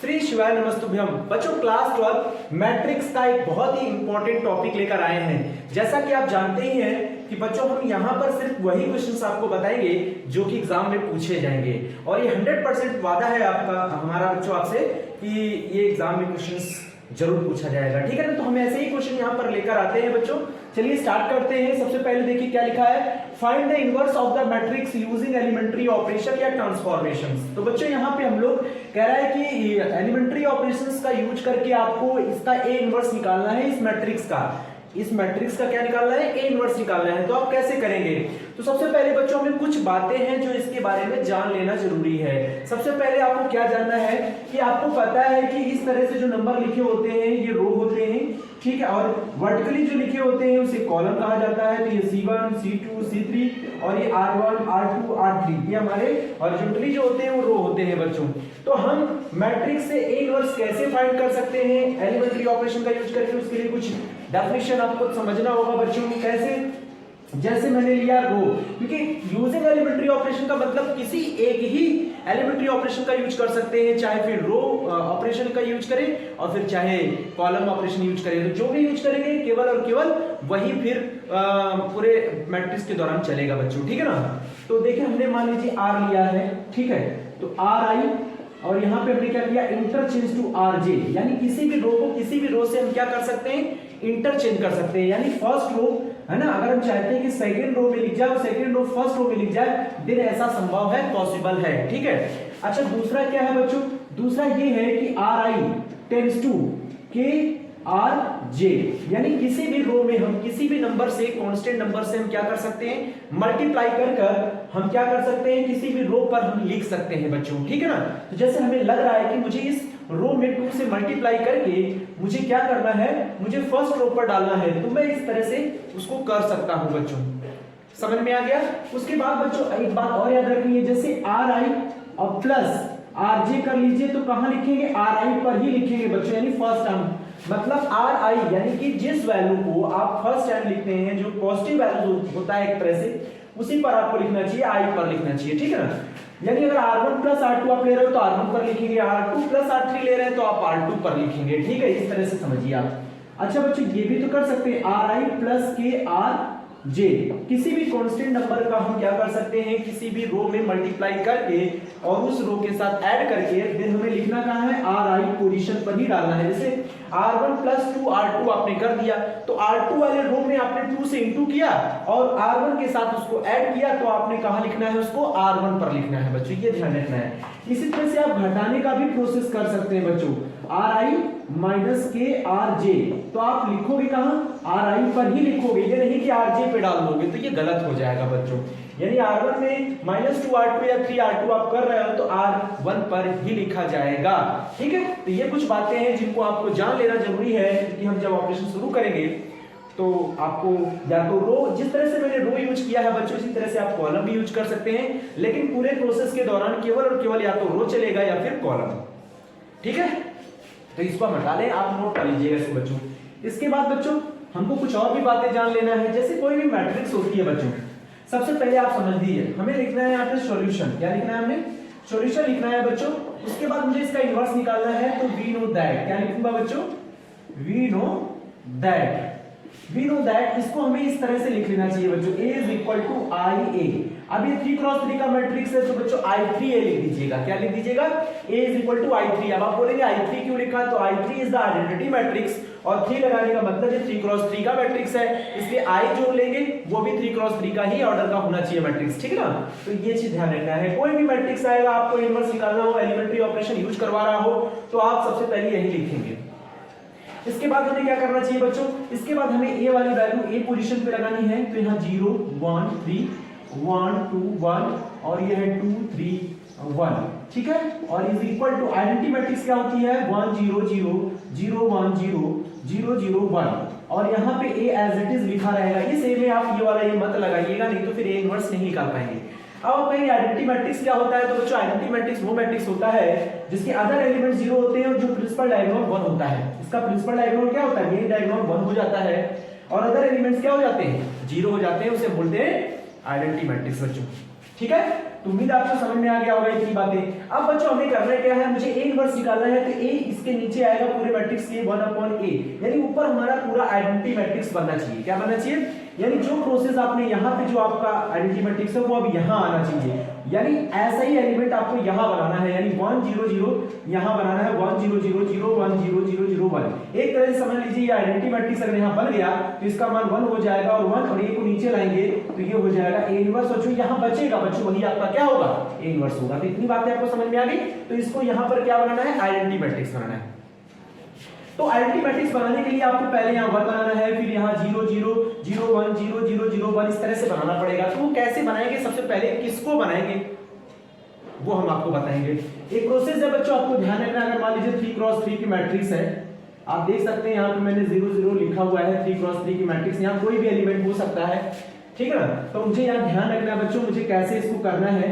श्री शिवाय नमस्तुभ्यम। बच्चों class 12 matrix का एक बहुत ही इंपॉर्टेंट टॉपिक लेकर आए हैं। जैसा कि आप जानते ही हैं कि बच्चों हम यहाँ पर सिर्फ वही क्वेश्चंस आपको बताएंगे जो कि एग्जाम में पूछे जाएंगे, और ये 100% वादा है आपका हमारा बच्चों आपसे कि ये एग्जाम में क्वेश्चंस जरूर पूछा जाएगा, ठीक है ना। तो हम ऐसे ही क्वेश्चन यहाँ पर लेकर आते हैं बच्चों। चलिए स्टार्ट करते हैं। सबसे पहले देखिए क्या लिखा है, find the inverse of the matrix using elementary operation या ट्रांसफॉर्मेशंस। तो बच्चों यहाँ पे हम लोग कह रहा है कि एलिमेंट्री ऑपरेशंस का यूज करके आपको इसका ए इनवर्स निकालना है। इस मैट्रिक्स का क्या निकालना है, ए इनवर्स निकालना है। तो आप कैसे करेंगे? तो सबसे पहले बच्चों हमें कुछ बातें हैं जो इसके बारे में जान लेना जरूरी है। सबसे पहले आपको क्या जानना है कि आपको पता है कि इस तरह से जो नंबर लिखे होते हैं ये रो होते हैं, ठीक है, और वर्टिकली जो लिखे होते हैं उसे कॉलम कहा जाता है। तो ये C1, C2, C3 और ये R1, R2, R3 ये हमारे हॉरिजॉन्टली जो होते हैं वो रो होते हैं बच्चों। तो हम मैट्रिक्स से ए इनवर्स कैसे फाइंड कर सकते हैं एलिमेंट्री ऑपरेशन का यूज करके? उसके लिए कुछ डेफिनेशन आपको समझना होगा बच्चों। कैसे? जैसे मैंने लिया रो, क्योंकि यूजिंग एलिमेंट्री ऑपरेशन का मतलब किसी एक ही एलिमेंट्री ऑपरेशन का यूज कर सकते हैं, चाहे फिर रो ऑपरेशन का यूज करें और फिर चाहे कॉलम ऑपरेशन यूज करें। तो जो भी यूज करेंगे केवल और केवल वही फिर पूरे मैट्रिक्स के दौरान चलेगा बच्चों, ठीक है ना। तो देखिए हमने मान लीजिए आर लिया है, ठीक है, तो आर आई और यहाँ पे हमने क्या किया, इंटरचेंज टू आर जे, यानी किसी भी रो को किसी भी रो से हम क्या कर सकते हैं, इंटरचेंज कर सकते हैं। यानी फर्स्ट रो है ना, अगर हम चाहते हैं कि सेकंड रो में लिख जाए और सेकंड रो फर्स्ट रो में लिख जाए, देन ऐसा संभव है, पॉसिबल है, ठीक है। अच्छा दूसरा क्या है बच्चों, दूसरा ये है कि आर आई टेंड्स टू के आर जे, यानी किसी भी रो में हम किसी भी नंबर से, कांस्टेंट नंबर से हम क्या कर सकते हैं, मल्टीप्लाई कर हम क्या कर सकते हैं, किसी भी रो पर हम लिख सकते हैं बच्चों, ठीक है ना। तो जैसे हमें लग रहा है कि मुझे इस रो में 2 से मल्टीप्लाई करके मुझे क्या करना है, मुझे फर्स्ट रो पर डालना है, तो मैं इस तरह से उसको कर सकता हूं बच्चों। समझ में आ गया? उसके बाद बच्चों एक बात और याद रखनी है, जैसे आर आई और प्लस आर जे कर लीजिए तो कहां लिखेंगे, आर आई पर ही लिखेंगे बच्चों, यानी फर्स्ट टर्म। मतलब आर आई यानी कि जिस वैल्यू को आप फर्स्ट टाइम लिखते हैं, जो पॉजिटिव वैल्यू होता है एक तरह से, उसी पर आपको लिखना चाहिए, आई पर लिखना चाहिए, ठीक है ना। यानी अगर R1 प्लस R2 आप ले रहे हो तो R1 पर लिखेंगे, R2 प्लस R3 ले रहे हैं तो आप R2 पर लिखेंगे, ठीक है, इस तरह से समझिए आप। अच्छा बच्चों ये भी तो कर सकते हैं, RI प्लस के आर जे, किसी भी कांस्टेंट नंबर का हम क्या कर सकते हैं, किसी भी रो में मल्टीप्लाई करके और उस रो के साथ ऐड करके फिर हमें लिखना कहां है, RI पोजीशन पर ही डालना है। जैसे R1 प्लस 2 R2 आपने कर दिया, तो R2 वाले रो में आपने 2 से इंटू किया और R1 के साथ उसको ऐड किया, तो आपने कहां लिखना है, उसको R1 पर लिखना है बच्चों, ये ध्यान रखना है। इसी तरह से आप घटाने का भी प्रोसेस कर सकते हैं बच्चों, RI माइनस के आर जे, तो आप लिखोगे कहां, RI पर ही लिखोगे, ये नहीं कि RJ पे डाल दोगे, तो ये गलत हो जाएगा बच्चों। यानी R1 में -2 R2 या 3 R2 आप कर रहे हो तो R1 पर ही लिखा जाएगा, ठीक है। तो ये कुछ बातें हैं जिनको आपको जान लेना जरूरी है कि हम जब ऑपरेशन शुरू करेंगे तो आपको या तो रो, जिस तरह से मैंने रो यूज किया है बच्चों, इसी तरह से आप कॉलम भी यूज कर सकते हैं, लेकिन पूरे प्रोसेस के दौरान केवल और केवल या तो रो चलेगा या फिर कॉलम, ठीक है। तो इसको हम हटा लें, आप नोट कर लीजिएगा इसको बच्चों। इसके बाद बच्चों हमको कुछ और भी बातें जान लेना है। जैसे कोई भी मैट्रिक्स होती है बच्चों, सबसे पहले आप समझ लीजिए, हमें लिखना है यहाँ पे सॉल्यूशन। क्या लिखना है, हमें सॉल्यूशन लिखना है बच्चों। उसके बाद मुझे इसका इनवर्स निकालना है, तो वी नो दैट, क्या लिखूंगा बच्चों, we know that, we know that. इसको हमें इस तरह से लिख लेना चाहिए बच्चों, A इज इक्वल टू आई ए। अब ये 3x3 का मैट्रिक्स है तो बच्चों I3A लिख दीजिएगा। क्या लिख दीजिएगा, A is equal to I3। अब आप बोलेंगे I3 क्यों लिखा, तो I3 is the identity matrix और 3 लगाने का मतलब ये 3x3 का मैट्रिक्स है, इसलिए I जो लेंगे वो भी 3x3 का ही ऑर्डर का होना चाहिए मैट्रिक्स, ठीक है ना। तो ये चीज ध्यान रखना है। कोई भी मैट्रिक्स आएगा, आपको इनवर्स निकालना हो, एलिमेंट्री ऑपरेशन यूज करवा रहा हो, तो आप सबसे पहले यही लिखेंगे। इसके बाद हमें क्या करना चाहिए बच्चों, इसके बाद हमें ए वाली वैल्यू ए पोजीशन पे लगानी है, तो यहाँ 0 1 3 1 2 1 और ये है 2 3 1, ठीक है। और is equal to identity matrix क्या होती है, 1 0 0 0 1 0 0 0 1, और यहाँ पे ए एज इट इज लिखा रहेगा। इस ए में आप ये वाला ये मत लगाइएगा, नहीं तो फिर ए इनवर्स नहीं निकाल पाएंगे। अब आप कहेंगे आइडेंटिटी मैट्रिक्स क्या होता है, तो बच्चों आइडेंटिटी मैट्रिक्स वो मैट्रिक्स होता है जिसके अदर एलिमेंट 0 होते हैं और जो प्रिंसिपल डायगोनल 1 होता है। इसका प्रिंसिपल डायगोनल क्या होता है, मेन डायगोनल 1 हो जाता है और अदर एलिमेंट्स क्या हो जाते हैं, 0 हो जाते हैं, उसे बोलते हैं आइडेंटिटी मैट्रिक्स बच्चों, ठीक है। तो उम्मीद आपको समझ में आ गया होगा इतनी बातें। अब बच्चों हमें करना क्या है, मुझे ए इनवर्स निकालना है, तो ए इसके नीचे आएगा पूरे मैट्रिक्स के 1/a, यानी ऊपर हमारा पूरा आइडेंटिटी मैट्रिक्स बनना चाहिए। क्या बनना चाहिए, यानी जो प्रोसेस आपने यहाँ पे जो आपका आइडेंटिटी मैट्रिक्स है वो अब यहाँ आना चाहिए, यानी ऐसा ही एलिमेंट आपको यहाँ बनाना है, यानी 1 0 0 यहाँ बनाना है, 1 0 0 0 1 0 0 0 1। एक तरह से समझ लीजिए ये आइडेंटिटी मैट्रिक्स अगर यहाँ बन गया तो इसका मान 1 हो जाएगा, और 1 और a को नीचे लाएंगे तो ये हो जाएगा a इनवर्स, और जो यहाँ बचेगा बच्चों वही आपका क्या होगा, a इनवर्स होगा। तो इतनी बातें आपको समझ में आ गई। तो इसको यहाँ पर क्या बनाना है, आइडेंटिटी मैट्रिक्स बनाना है। तो आइडेंटिटी मैट्रिक्स बनाने के लिए आपको पहले यहाँ 1 बनाना है, फिर यहाँ 0 0 0 1 0 0 0 1 इस तरह से बनाना पड़ेगा। तो वो कैसे बनाएंगे, सबसे पहले किसको बनाएंगे वो हम आपको बताएंगे। एक प्रोसेस है बच्चों, आपको ध्यान रखना, अगर मान लीजिए 3x3 की मैट्रिक्स है, आप देख सकते हैं यहाँ पे मैंने 0 0 लिखा हुआ है, 3x3 की मैट्रिक्स, यहाँ कोई भी एलिमेंट हो सकता है, ठीक है ना। तो मुझे यहाँ ध्यान रखना है बच्चों, मुझे कैसे इसको करना है।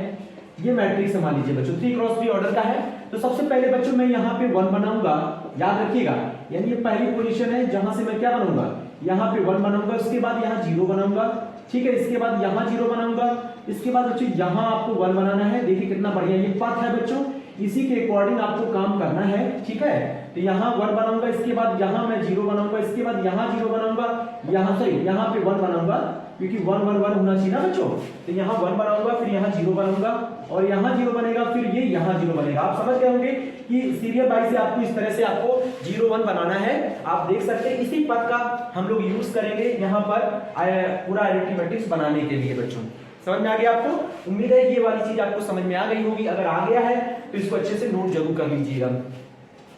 ये मैट्रिक्स मान लीजिए बच्चों 3x3 ऑर्डर का है, तो सबसे पहले बच्चों मैं यहाँ पे 1 बनाऊंगा, याद रखिएगा, यानी ये पहली पोजीशन है जहां से मैं क्या बनाऊंगा, यहाँ पे 1 बनाऊंगा, उसके बाद यहाँ 0 बनाऊंगा, ठीक है, इसके बाद यहाँ 0 बनाऊंगा, इसके बाद बच्चों यहाँ आपको 1 बनाना है। देखिए कितना बढ़िया ये पथ है बच्चों, इसी के अकॉर्डिंग आपको काम करना है, ठीक है। तो यहाँ 1 बनाऊंगा, इसके बाद यहाँ मैं 0 बनाऊंगा, इसके बाद यहाँ 0 बनाऊंगा, यहाँ सॉरी यहाँ पे 1 बनाऊंगा, क्योंकि 1 1 1 होना चाहिए ना बच्चों। तो यहाँ 1 बनाऊंगा, फिर यहाँ 0 बनाऊंगा, और यहाँ 0 बनेगा, फिर ये यहाँ 0 बनेगा। आप समझ गए होंगे कि सीरियल बाई से आपको इस तरह से आपको 0 1 बनाना है। आप देख सकते हैं इसी पद का हम लोग यूज करेंगे यहाँ पर पूरा आइडेंटिटी मैट्रिक्स बनाने के लिए। बच्चों समझ में आ गया आपको, उम्मीद है ये वाली चीज आपको समझ में आ गई होगी। अगर आ गया है तो इसको अच्छे से नोट जरूर कर लीजिएगा।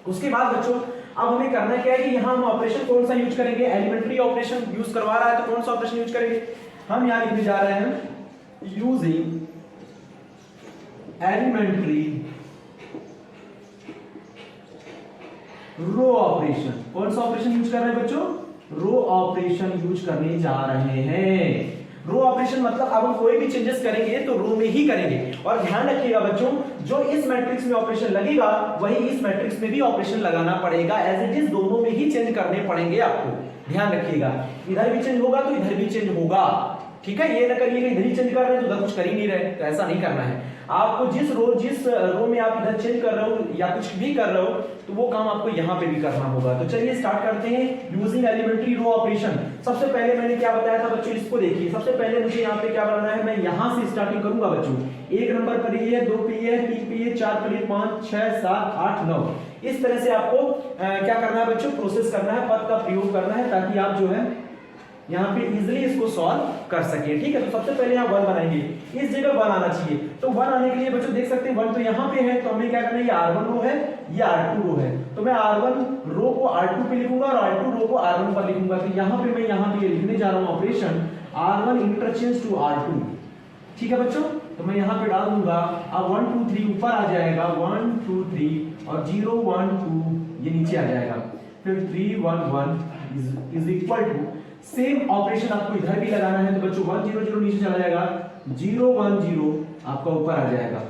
उसके बाद बच्चों अब हमें करना क्या है कि यहाँ हम ऑपरेशन कौन सा यूज करेंगे, एलिमेंट्री ऑपरेशन यूज करवा रहा है तो कौन सा ऑपरेशन यूज करेंगे, हम यहाँ लिखने जा रहे हैं यूजिंग एलिमेंट्री रो ऑपरेशन। कौन सा ऑपरेशन यूज कर रहे हैं बच्चों, रो ऑपरेशन यूज करने जा रहे हैं। रो ऑपरेशन मतलब अब हम कोई भी चेंजेस करेंगे तो रो में ही करेंगे। और ध्यान रखिएगा बच्चों, जो इस मैट्रिक्स में ऑपरेशन लगेगा वही इस मैट्रिक्स में भी ऑपरेशन लगाना पड़ेगा, एज इट इज दोनों में ही चेंज करने पड़ेंगे आपको। ध्यान रखिएगा, इधर भी चेंज होगा तो इधर भी चेंज होगा, ठीक है। ये ना करिए इधर ही चेंज कर रहे हैं तो उधर कुछ कर ही नहीं रहे, तो ऐसा नहीं करना है। आपको जिस रो में आप इधर चेंज कर रहे हो या कुछ भी कर रहे हो तो वो काम आपको यहाँ पे भी करना होगा। तो चलिए स्टार्ट करते हैं यूजिंग एलिमेंट्री रो ऑपरेशन। सबसे पहले मैंने क्या बताया था बच्चों, इसको देखिए। सबसे पहले मुझे यहाँ पे क्या बनाना है, मैं यहाँ से स्टार्टिंग करूंगा बच्चों। 1 नंबर पर ये है, 2 पे ये है, 3 पे ये, 4 पे ये, 5 6 7 8 9 इस तरह से आपको क्या करना है बच्चों, प्रोसेस करना है, पद का प्रयोग करना है, ताकि आप जो है यहाँ पे इजीली इसको सॉल्व कर सके, ठीक है। तो सबसे पहले यहाँ 1 बनाएंगे, इस जगह 1 आना चाहिए। तो 1 आने के लिए बच्चों देख सकते हैं 1 तो यहाँ पे है, तो हमें क्या करना है, ये R1 रो है, ये R2 रो है, तो मैं R1 रो को R2 पे लिखूंगा और R2 रो को R1 पर लिखूंगा। तो यहाँ पे मैं यहाँ पे लिखने जा रहा हूँ operation R1 interchange to R2, ठीक है बच्चों। तो मैं यहाँ पे डाल दूंगा, अब 1 2 3 ऊपर आ जाएगा, 1 2 3 और 0 1 2 ये नीचे आ जाएगा, फिर 3 1 1 is equal to same operation आपको इधर भी लगाना है। तो बच्चों 1 0 0 नीचे चला जाएगा, 0 1 0 आपका ऊपर आ जाएगा,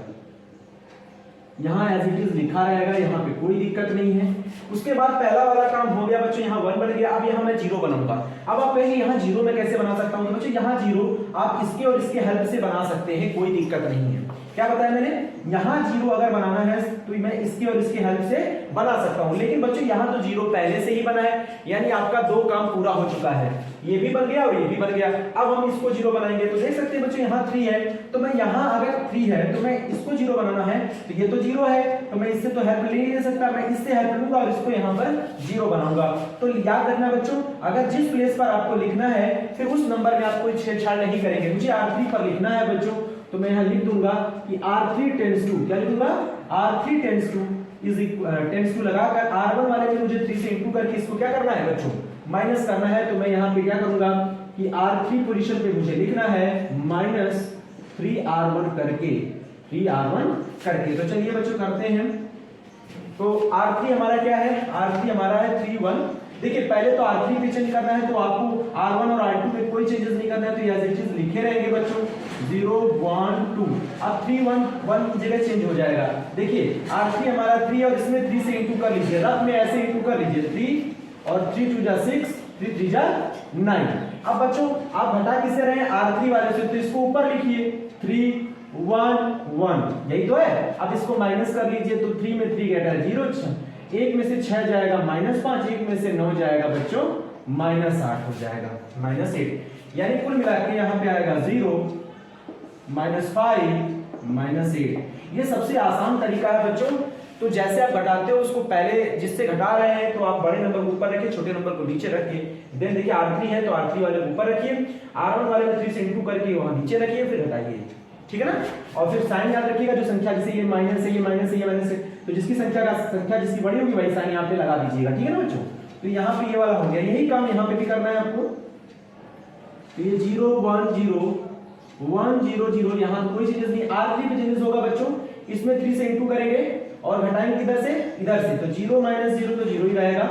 यहाँ एज इट इज लिखा रहेगा, यहाँ पे कोई दिक्कत नहीं है। उसके बाद पहला वाला काम हो गया बच्चों, यहाँ 1 बन गया। अब यहाँ मैं 0 बनाऊंगा। अब आप कहेंगे यहाँ 0 में कैसे बना सकता हूँ, तो बच्चों यहाँ 0 आप इसके और इसके हेल्प से बना सकते हैं, कोई दिक्कत नहीं है। क्या बताया मैंने, यहाँ 0 अगर बनाना है तो मैं इसके और इसके हेल्प से बना सकता हूँ। लेकिन बच्चों यहाँ तो 0 पहले से ही बना है, यानी आपका 2 काम पूरा हो चुका है, ये भी बन गया और ये भी बन गया। अब हम इसको 0 बनाएंगे, तो देख सकते हैं बच्चों यहाँ 3 है, तो मैं यहाँ अगर 3 है तो मैं इसको 0 बनाना है, तो ये तो 0 है, तो मैं इससे तो हेल्प ले ही नहीं सकता, मैं इससे हेल्प लूंगा और इसको यहाँ पर 0 बनाऊंगा। तो याद रखना बच्चों, अगर जिस प्लेस पर आपको लिखना है फिर उस नंबर में आप कोई छेड़छाड़ नहीं करेंगे। मुझे R3 पर लिखना है बच्चों, तो मैं यहाँ लिख दूंगा कि R3 टेंड्स टू, क्या लिखूंगा, R3 tends to tends to लगाकर R1 वाले में मुझे 3 से इंटू करके इसको क्या करना है बच्चों, माइनस करना है। तो मैं यहाँ पे क्या करूंगा कि R3 पोजीशन पे मुझे लिखना है -3R1 करके, 3R1 करके। तो चलिए बच्चों करते हैं। तो R3 हमारा क्या है, R3 हमारा है 3 1। देखिए पहले तो R3 पे चेंज करना है, तो आपको R1 और R2 में कोई चेंजेस नहीं करना है, तो एज इट इज लिखे रहेंगे बच्चों 0 1 2। अब 3 1 1 की जगह चेंज हो जाएगा। देखिए R3 हमारा 3 और इसमें 3 से इंटू कर लीजिए, रफ में ऐसे इंटू कर लीजिए, 3 और 3 2 जा 6, 3 3 जा 9। अब बच्चों आप घटा किससे रहे हैं, R3 वाले से, तो इसको ऊपर लिखिए 3 1 1, यही तो है। अब इसको माइनस कर लीजिए तो 3 में 3 घटा 0, 1 में से 6 जाएगा -5, 1 में से 9 जाएगा बच्चों -8 हो जाएगा, -8। यानी कुल मिला के यहाँ पे आएगा 0 -5 -8। ये सबसे आसान तरीका है बच्चों। तो जैसे आप घटाते हो उसको पहले जिससे घटा रहे हैं तो आप बड़े नंबर को ऊपर रखिए, छोटे नंबर को नीचे रखिए। देन देखिए R3 है तो R3 वाले को ऊपर रखिए, R1 वाले में 3 से इंटू करके वहां नीचे रखिए, फिर घटाइए, ठीक है ना। और फिर साइन याद रखिएगा, जो संख्या जैसे ये माइनस है, ये माइनस है, ये माइनस है, तो जिसकी संख्या जिसकी बड़ी होगी वही साइन यहाँ पे लगा दीजिएगा, ठीक है ना बच्चों। तो यहाँ पे ये वाला हो गया, यही काम यहाँ पे भी करना है आपको। तो ये 0 1 0 1 0 0, यहाँ कोई चेंजेस नहीं। R3 पे चेंजेस होगा बच्चों, इसमें 3 से इंटू करेंगे और घटाएंगे किधर से, इधर से, तो 0 - 0 तो 0 ही रहेगा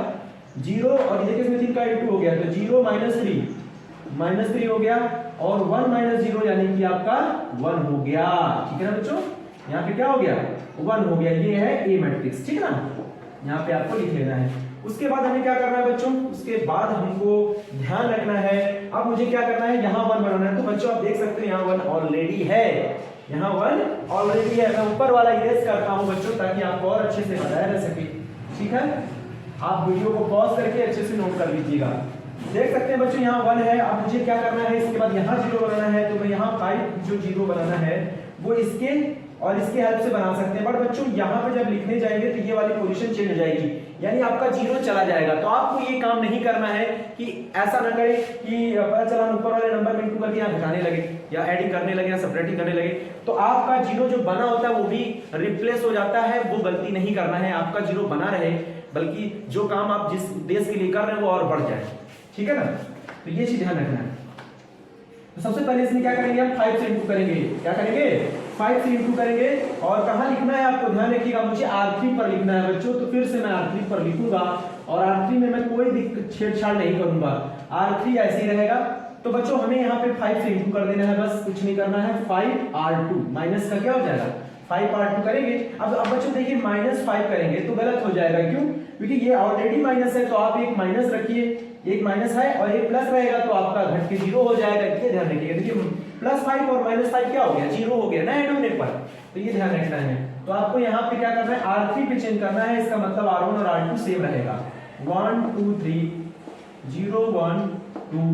0, और देखिए इसमें 3 का इंटू हो गया तो 0 - 3 हो गया, और 1 - 0 यानी कि आपका 1 हो गया, ठीक है ना बच्चों। यहाँ पे क्या हो गया, 1 हो गया। ये है ए मैट्रिक्स, ठीक है ना, यहाँ पे आपको लिख लेना है। उसके बाद हमें क्या करना है बच्चों, उसके बाद हमको ध्यान रखना है, अब मुझे क्या करना है, यहाँ 1 बनाना है। तो बच्चों आप देख सकते हैं यहाँ 1 ऑलरेडी है, यहाँ 1 ऑलरेडी है। मैं ऊपर वाला इरेज करता हूँ बच्चों ताकि आपको और अच्छे से बताया जा सके, ठीक है। आप वीडियो को पॉज करके अच्छे से नोट कर लीजिएगा। देख सकते हैं बच्चों यहाँ 1 है। अब मुझे क्या करना है, इसके बाद यहाँ 0 बनाना है, तो मैं यहाँ 5 जो 0 बनाना है वो इसके और इसके हेल्प से बना सकते हैं। बट बच्चों यहाँ पे जब लिखने जाएंगे तो ये वाली पोजीशन चेंज हो जाएगी, यानी आपका 0 चला जाएगा। तो आपको ये काम नहीं करना है कि ऐसा ना करें कि पता चला हम ऊपर वाले नंबर में इंटू करके यहाँ घटाने लगे या एडिंग करने लगे या सबट्रैक्टिंग करने लगे, तो आपका 0 जो बना होता है वो भी रिप्लेस हो जाता है। वो गलती नहीं करना है, आपका 0 बना रहे, बल्कि जो काम आप जिस उद्देश्य के लिए कर रहे हैं वो और बढ़ जाए, ठीक है ना। तो ये चीज ध्यान रखना है। तो सबसे पहले इसमें क्या करेंगे, हम 5 से इंटू करेंगे। क्या करेंगे, 5 से इंटू करेंगे। और कहाँ लिखना है आपको ध्यान रखिएगा, मुझे R3 पर लिखना है बच्चों। तो फिर से मैं R3 पर लिखूंगा और R3 में मैं कोई छेड़छाड़ नहीं करूंगा, R3 ऐसे ही रहेगा। तो बच्चों हमें यहाँ पे 5 से इंटू कर देना है, बस कुछ नहीं करना है। 5R2 माइनस का क्या हो जाएगा, 5R2 करेंगे। अब बच्चों देखिए -5 करेंगे तो गलत हो जाएगा, क्यों, क्योंकि ये ऑलरेडी माइनस है। तो आप एक माइनस रखिए, एक माइनस है और एक प्लस रहेगा तो आपका घट के 0 हो जाएगा। ये ध्यान रखिएगा। देखिए +5 और -5 क्या हो गया, 0 हो गया ना ऐड होने पर। तो ये ध्यान रखना है। तो आपको यहाँ पे क्या करना है, R3 पे चेंज करना है। इसका मतलब R1 और R2 सेम रहेगा। 1 2 3 0 1 2।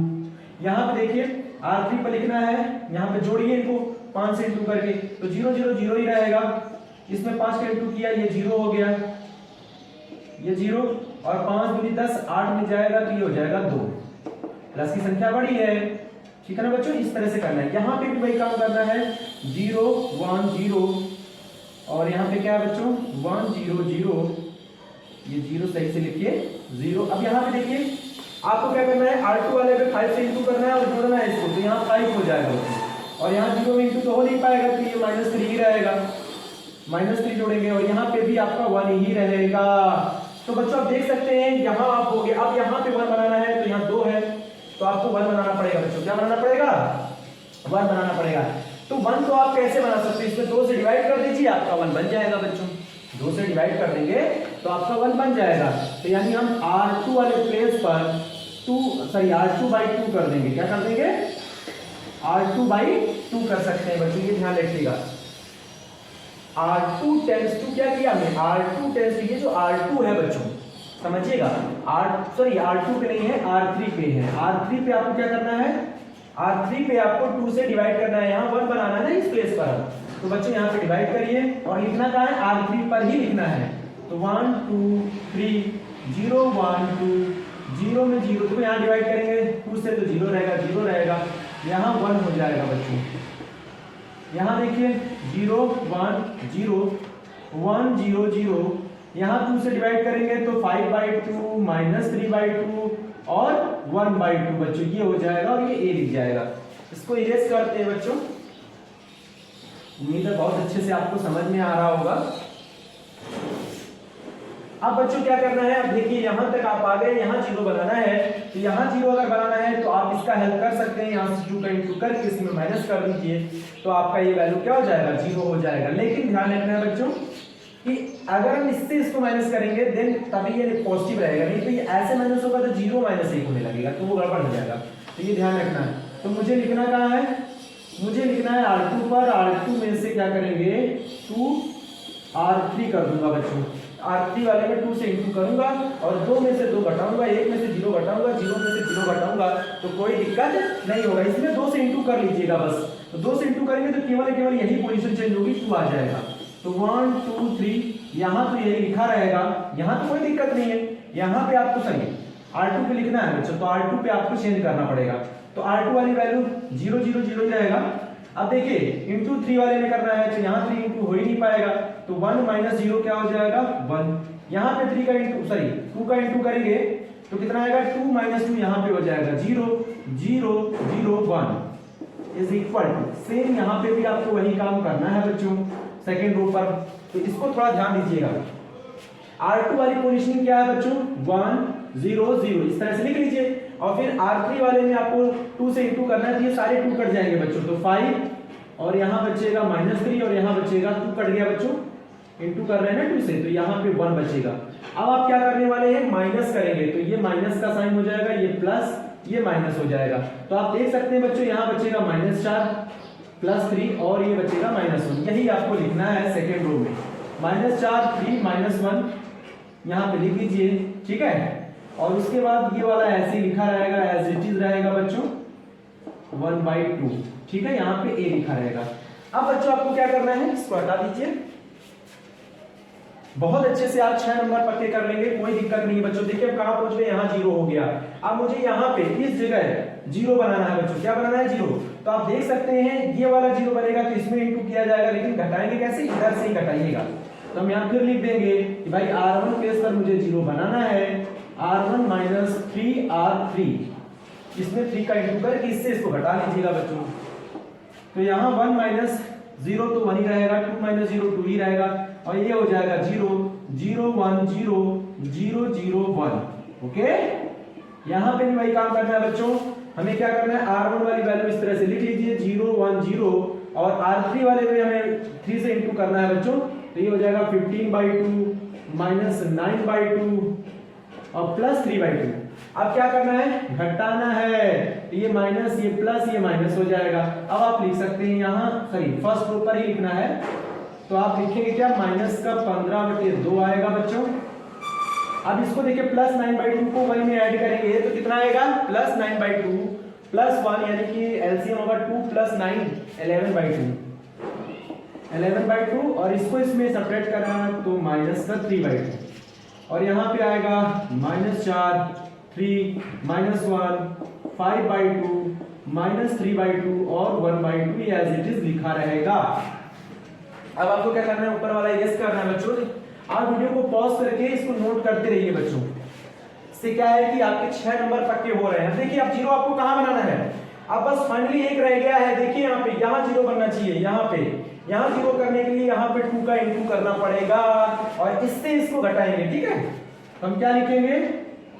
यहाँ पे देखिए R3 पे लिखना है, यहाँ पे जोड़िए इनको 5 से इंटू करके, तो 0 0 0 ही रहेगा। इसमें 5 का इंटू किया, ये 0 हो गया, ये 0 और 5 दूनी 10, 8 में जाएगा तो ये हो जाएगा 2। प्लस की संख्या बड़ी है, ठीक है ना बच्चों। इस तरह से करना है। यहाँ पे भी वही काम करना है, 0 1 0 और यहाँ पे क्या है बच्चों 1 0 0। ये 0 सही से लिखिए 0। अब यहाँ पे देखिए आपको क्या करना है, R2 वाले पे 5 से इंटू करना है और जोड़ना है इसको, तो यहाँ 5 हो जाएगा बच्चों। और यहाँ 0 में इंटू तो हो नहीं पाएगा तो ये -3 ही रहेगा, -3 जोड़ेंगे और यहाँ पे भी आपका 1 ही रहेगा। तो बच्चों आप देख सकते हैं यहाँ आप हो गए। अब यहाँ पे 1 बनाना है तो यहाँ 2 है तो आपको 1 बनाना पड़ेगा बच्चों। क्या बनाना पड़ेगा, 1 बनाना पड़ेगा। तो 1 तो आप कैसे बना सकते हैं, इसमें 2 से डिवाइड कर दीजिए, आपका 1 बन जाएगा बच्चों। 2 से डिवाइड कर देंगे तो आपका 1 बन जाएगा। तो यानी हम R2 वाले प्लेस पर R2/2 कर देंगे। क्या कर देंगे, R2/2 कर सकते हैं बच्चों, ये ध्यान रखिएगा। R2 टेंस टू क्या किया हमने, R2 टेंस टू, ये जो R2 है बच्चों समझिएगा, R2 पे नहीं है, R3 पे है। R3 पे आपको क्या करना है, R3 पे आपको 2 से डिवाइड करना है, यहाँ 1 बनाना है इस प्लेस पर। तो बच्चों यहाँ पे डिवाइड करिए और लिखना कहाँ है, R3 पर ही लिखना है। तो 1 2 3 0 1 2 0 में 0, तो यहाँ डिवाइड करेंगे 2 से तो 0 रहेगा, 0 रहेगा, यहाँ 1 हो जाएगा बच्चों। यहाँ देखिए 0 1 0 1 0 0, यहाँ 2 से डिवाइड करेंगे तो 5/2 -3/2 और 1/2 बच्चों, ये हो जाएगा और ये a लिख जाएगा। इसको इरेज करते हैं बच्चों। उम्मीद है बहुत अच्छे से आपको समझ में आ रहा होगा। अब बच्चों क्या करना है, अब देखिए यहाँ तक आप आ गए, यहाँ 0 बनाना है। तो यहाँ 0 अगर बनाना है तो आप इसका हेल्प कर सकते हैं, यहाँ से 2 का इंटू करके इसमें माइनस कर दीजिए तो आपका ये वैल्यू क्या हो जाएगा, 0 हो जाएगा। लेकिन ध्यान रखना है बच्चों कि अगर हम इससे इसको माइनस करेंगे देन तभी ये पॉजिटिव रहेगा, नहीं तो ये ऐसे माइनस होगा तो 0 - 1 होने लगेगा, तो वो गड़बड़ हो जाएगा। तो ये ध्यान रखना है। तो मुझे लिखना कहाँ है, मुझे लिखना है R2 पर, R2 में से क्या करेंगे 2 R3 कर दूंगा बच्चों। R3 वाले में 2 से इंटू करूंगा और 2 में से 2 घटाऊंगा, 1 में से 0 घटाऊंगा, 0 में से 0 घटाऊंगा, तो कोई दिक्कत नहीं होगा। इसमें 2 से इंटू कर लीजिएगा बस। तो 2 से इंटू करेंगे तो केवल यही पोजीशन चेंज होगी, 2 आ जाएगा। तो 1 2 3 यहाँ तो यही लिखा रहेगा, यहाँ तो कोई दिक्कत नहीं है। यहाँ पे आपको सही R2 पे लिखना है बच्चों, तो R2 पे आपको चेंज करना पड़ेगा। तो R2 वाली वैल्यू 0 0 0 ही रहेगा। अब देखिए इंटू 3 वाले में करना है, तो यहाँ 3 इंटू हो ही नहीं पाएगा, तो 1 माइनस 0 क्या हो जाएगा 1। यहाँ पे 3 का इंटू 2 का इंटू करेंगे तो कितना आएगा 2 माइनस 2, यहाँ पे हो जाएगा 0 0 0 1 इज इक्वल टू। सेम यहाँ पे भी आपको वही काम करना है बच्चों सेकेंड रो पर, तो इसको थोड़ा ध्यान दीजिएगा। R2 वाली पोजीशनिंग क्या है बच्चों 1 0 0, इस तरह से लिख लीजिए। और फिर R3 वाले में आपको 2 से इंटू करना है, तो ये सारे 2 कट जाएंगे बच्चों, तो 5 और यहाँ बचेगा -3 और यहाँ बचेगा 2 कट गया बच्चों, इंटू कर रहे हैं ना 2 से, तो यहाँ पे 1 बचेगा। अब आप क्या करने वाले हैं माइनस करेंगे, तो ये माइनस का साइन हो जाएगा, ये प्लस, ये माइनस हो जाएगा। तो आप देख सकते हैं बच्चों यहाँ बचेगा -4 +3 और ये बचेगा -1। यही आपको लिखना है सेकेंड रो में, -4 3 -1 यहाँ पे लिख लीजिए, ठीक है। और उसके बाद ये वाला ऐसे लिखा रहेगा, एज इट इज रहेगा बच्चों 1/2, ठीक है। यहाँ पे a लिखा रहेगा। अब बच्चों आपको क्या करना है, इसको हटा दीजिए। बहुत अच्छे से आप 6 नंबर पक्के कर लेंगे, कोई दिक्कत नहीं है बच्चों। देखिए अब कहां पहुंच गए, यहाँ 0 हो गया। अब मुझे यहाँ पे इस जगह 0 बनाना है बच्चों। क्या बनाना है 0, तो आप देख सकते हैं ये वाला 0 बनेगा तो इसमें इंटू किया जाएगा, लेकिन घटाएंगे कैसे, इधर से ही घटाइएगा। तो हम यहाँ फिर लिख देंगे कि भाई R1 प्लेस पर मुझे 0 बनाना है, R1 माइनस 3R3, इसमें 3 का इंटू करके इससे इसको घटा लीजिएगा बच्चों। तो यहाँ 1 माइनस 0 तो 1 ही रहेगा, 2 माइनस 0 2 ही रहेगा, और ये हो जाएगा 0 0 1 0 0 0 1। ओके, यहाँ पे भी वही काम करना है बच्चों। हमें क्या करना है, R1 वाली वैल्यू इस तरह से लिख लीजिए 0 1 0, और R3 वाले में हमें 3 से इंटू करना है बच्चों, तो ये हो जाएगा 15/2 -9/2 और +3/2। अब क्या करना है, घटाना है, तो ये माइनस, ये प्लस, ये माइनस हो जाएगा। अब आप लिख सकते हैं यहाँ, सॉरी फर्स्ट रो पर ही लिखना है, तो आप लिखेंगे क्या, माइनस का 15/2 आएगा बच्चों। अब इसको देखिए +9/2 को 1 में ऐड करेंगे तो कितना आएगा, +9/2 +1, यानी कि एलसीएम होगा 2 + 9 11/2, और इसको इसमें सेपरेट करना है तो -3/2, और यहाँ पे आएगा -4 3 -1 5/2 -3/2 और 1/2, ये एज इट इज लिखा रहेगा। अब आपको क्या करना है, ऊपर वाला यस करना है बच्चों। आप वीडियो को पॉज करके इसको नोट करते रहिए बच्चों। इससे क्या है कि आपके 6 नंबर पक्के हो रहे हैं। देखिए अब 0 आपको कहां बनाना है, अब बस फाइनली एक रह गया है। देखिए यहाँ पे, यहाँ 0 बनना चाहिए, यहाँ 0 करने के लिए यहाँ पे 2 का इंटू करना पड़ेगा, और इससे इसको घटाएंगे, ठीक है। तो हम क्या लिखेंगे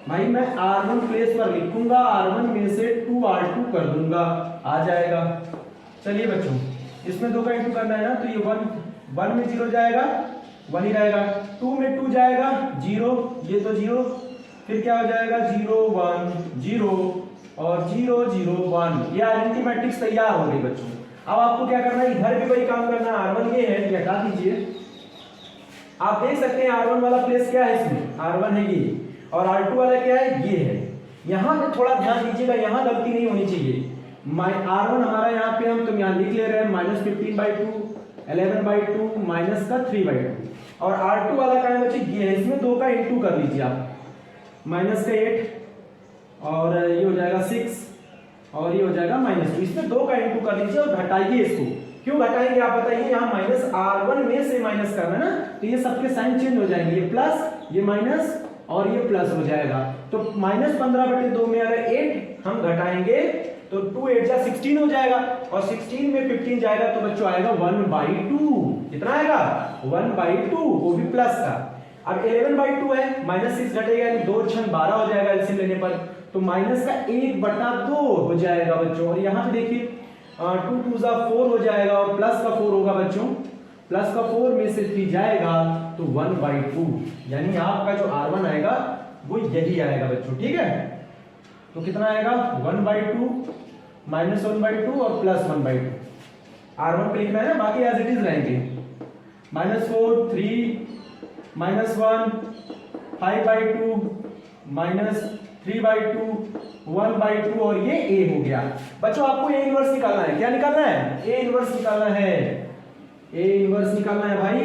भाई, मैं R1 प्लेस पर लिखूंगा, R1 में से 2R2 कर दूंगा, आ जाएगा। चलिए बच्चों, इसमें 2 का इंटू करना है ना, तो ये 1 में 0 जाएगा, 1 ही रहेगा, 2 में 2 जाएगा 0, ये तो 0, फिर क्या हो जाएगा 0 1 0 और 0 0 1। ये आइडेंटिटी मैट्रिक्स तैयार हो गई बच्चों। अब आपको क्या करना है, इधर भी वही काम करना है। R1 ये है, ये हटा दीजिए। आप देख सकते हैं R1 वाला प्लेस क्या है, इसमें R1 है ये, और R2 वाला क्या है, ये है। यहाँ पे थोड़ा ध्यान दीजिएगा, यहाँ गलती नहीं होनी चाहिए। R1 हमारा यहाँ पे हम तुम यहाँ लिख ले रहे हैं -15/2 11/2 -3/2, और R2 वाला का है बच्चे ये है, इसमें 2 का इंटू कर लीजिए आप, -8 और ये हो जाएगा 6 और ये हो जाएगा -2, इसमें 2 का इंटू कर लीजिए और घटाइए इसको। क्यों घटाएंगे आप बताइए, यहाँ -R1 में से माइनस करना है ना, तो ये सबके साइन चेंज हो जाएंगे, ये प्लस, ये माइनस और ये प्लस हो जाएगा। तो -15/2 में अगर 8 हम घटाएंगे तो 2 8 जा 16 हो जाएगा, और 16 में 15 जाएगा तो बच्चों आएगा 1/2। कितना आएगा 1/2, वो भी प्लस का। अब 11/2 है, -6 घटेगा यानी 2 6 12 हो जाएगा एलसीएम लेने पर, तो माइनस का 1/2 हो जाएगा बच्चों। और यहाँ पे देखिए 2 2 जा 4 हो जाएगा, और प्लस का 4 होगा बच्चों, प्लस का 4 में से 3 जाएगा तो 1/2, यानी आपका जो R1 आएगा वो यही आएगा बच्चों, ठीक है। तो कितना आएगा 1/2 -1/2 और +1/2। R1 पे लिखना है ना, बाकी एज इट इज रहेंगे। -4 3 -1 5/2 -3/2 1/2 और ये a हो गया। बच्चों आपको a इनवर्स निकालना है। क्या निकालना है? a इनवर्स निकालना है। a इनवर्स निकालना है भाई।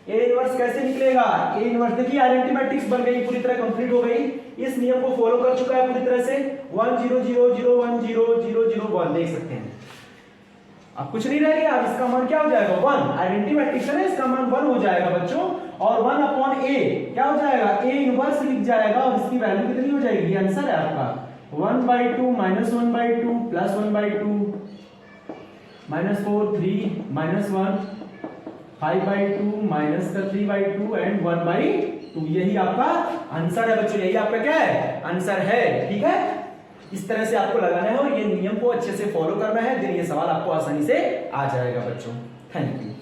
a इनवर्स कैसे निकलेगा? a इनवर्स देखिए आइडेंटिटी मैट्रिक्स बन गई, पूरी तरह कंप्लीट हो गई। इस नियम को फॉलो कर चुका है पूरी तरह से। 1 0 0 0 1 0 0 0 1 देख सकते हैं। अब कुछ नहीं रह गया। अब इसका मान क्या हो जाएगा? 1। आइडेंटिटी मैट्रिक्स है ना, इसका मान 1 हो जाएगा बच्चों। और 1/a क्या हो जाएगा? a इनवर्स लिख जाएगा और इसकी वैल्यू कितनी हो जाएगी? ये आंसर है आपका 1/2 -1/2 +1/2 -4 3 -1 5/2 -3/2 एंड 1/2। यही आपका आंसर है बच्चों। यही आपका क्या है? आंसर है। ठीक है, इस तरह से आपको लगाना है और ये नियम को अच्छे से फॉलो करना है, फिर ये सवाल आपको आसानी से आ जाएगा बच्चों। Thank you.